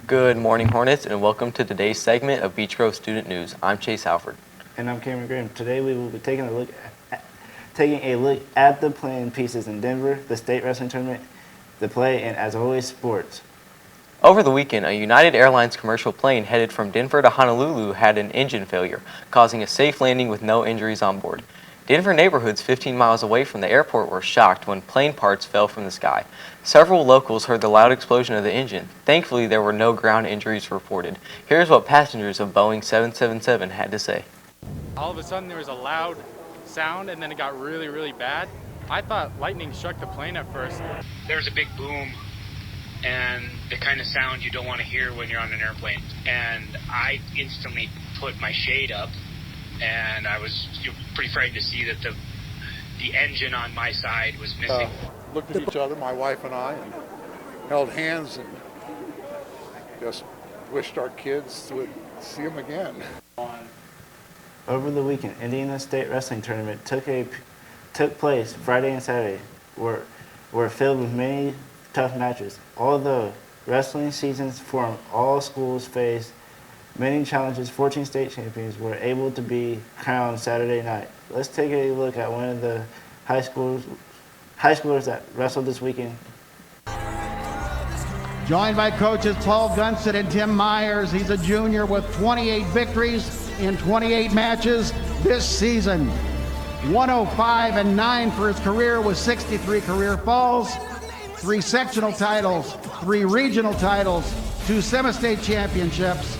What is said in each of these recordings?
Good morning, Hornets, and welcome to today's segment of Beech Grove Student News. I'm Chase Halford. And I'm Cameron Graham. Today we will be taking a look at the playing pieces in Denver, the state wrestling tournament, the play, and as always, sports. Over the weekend, a United Airlines commercial plane headed from Denver to Honolulu had an engine failure, causing a safe landing with no injuries on board. Denver neighborhoods 15 miles away from the airport were shocked when plane parts fell from the sky. Several locals heard the loud explosion of the engine. Thankfully, there were no ground injuries reported. Here's what passengers of Boeing 777 had to say. All of a sudden there was a loud sound and then it got really, really bad. I thought lightning struck the plane at first. There was a big boom and the kind of sound you don't want to hear when you're on an airplane. And I instantly put my shade up and I was pretty frightened to see that the engine on my side was missing. Looked at each other, my wife and I, and held hands and just wished our kids would see them again. Over the weekend, Indiana State Wrestling Tournament took place Friday and Saturday, were filled with many tough matches. Although wrestling seasons for all schools faced many challenges, 14 state champions were able to be crowned Saturday night. Let's take a look at one of the high schoolers that wrestled this weekend. Joined by coaches Paul Gunson and Tim Myers. He's a junior with 28 victories in 28 matches this season. 105-9 for his career with 63 career falls, 3 sectional titles, 3 regional titles, 2 semi-state championships,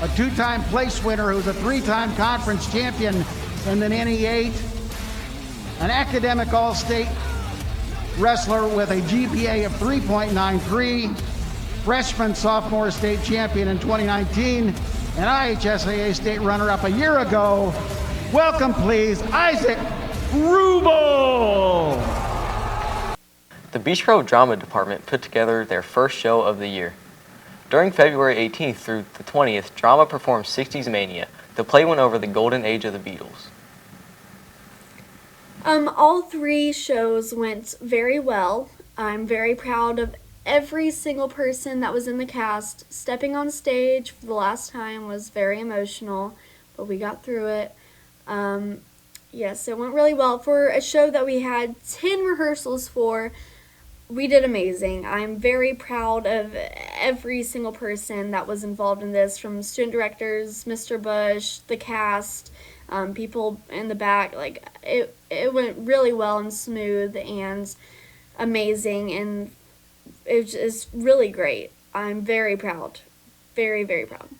a 2-time place winner who's a 3-time conference champion in the NE8, an academic all-state wrestler with a GPA of 3.93, freshman sophomore state champion in 2019, and IHSAA state runner-up a year ago. Welcome, please, Isaac Rubel. The Beech Grove Drama Department put together their first show of the year. During February 18th through the 20th, Drama performed 60s Mania. The play went over the golden age of the Beatles. All 3 shows went very well. I'm very proud of every single person that was in the cast. Stepping on stage for the last time was very emotional, but we got through it. Yes, it went really well. For a show that we had 10 rehearsals for, we did amazing. I'm very proud of every single person that was involved in this, from student directors, Mr. Bush, the cast, people in the back. Like, it went really well and smooth and amazing, and it was just really great. I'm very proud. Very, very proud.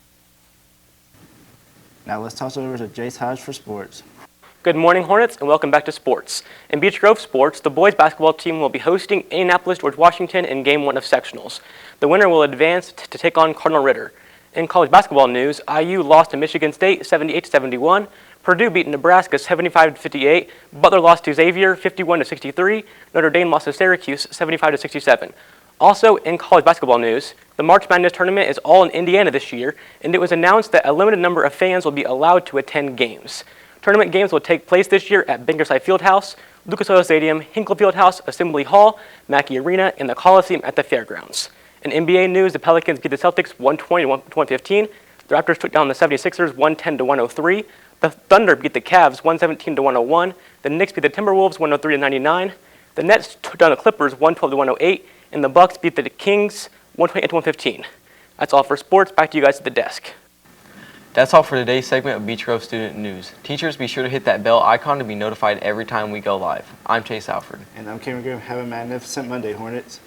Now let's toss it over to Jace Hodge for sports. Good morning, Hornets, and welcome back to sports. In Beech Grove sports, the boys basketball team will be hosting Indianapolis George Washington in Game 1 of sectionals. The winner will advance to take on Cardinal Ritter. In college basketball news, IU lost to Michigan State 78-71. Purdue beat Nebraska 75-58. Butler lost to Xavier 51-63. Notre Dame lost to Syracuse 75-67. Also, in college basketball news, the March Madness tournament is all in Indiana this year, and it was announced that a limited number of fans will be allowed to attend games. Tournament games will take place this year at Bankerside Fieldhouse, Lucas Oil Stadium, Hinkle Fieldhouse, Assembly Hall, Mackey Arena, and the Coliseum at the Fairgrounds. In NBA news, the Pelicans beat the Celtics 120-115. The Raptors took down the 76ers 110-103. The Thunder beat the Cavs 117-101. The Knicks beat the Timberwolves 103-99. The Nets took down the Clippers 112-108. And the Bucks beat the Kings 128-115. That's all for sports. Back to you guys at the desk. That's all for today's segment of Beech Grove Student News. Teachers, be sure to hit that bell icon to be notified every time we go live. I'm Chase Alford. And I'm Cameron Graham. Have a magnificent Monday, Hornets.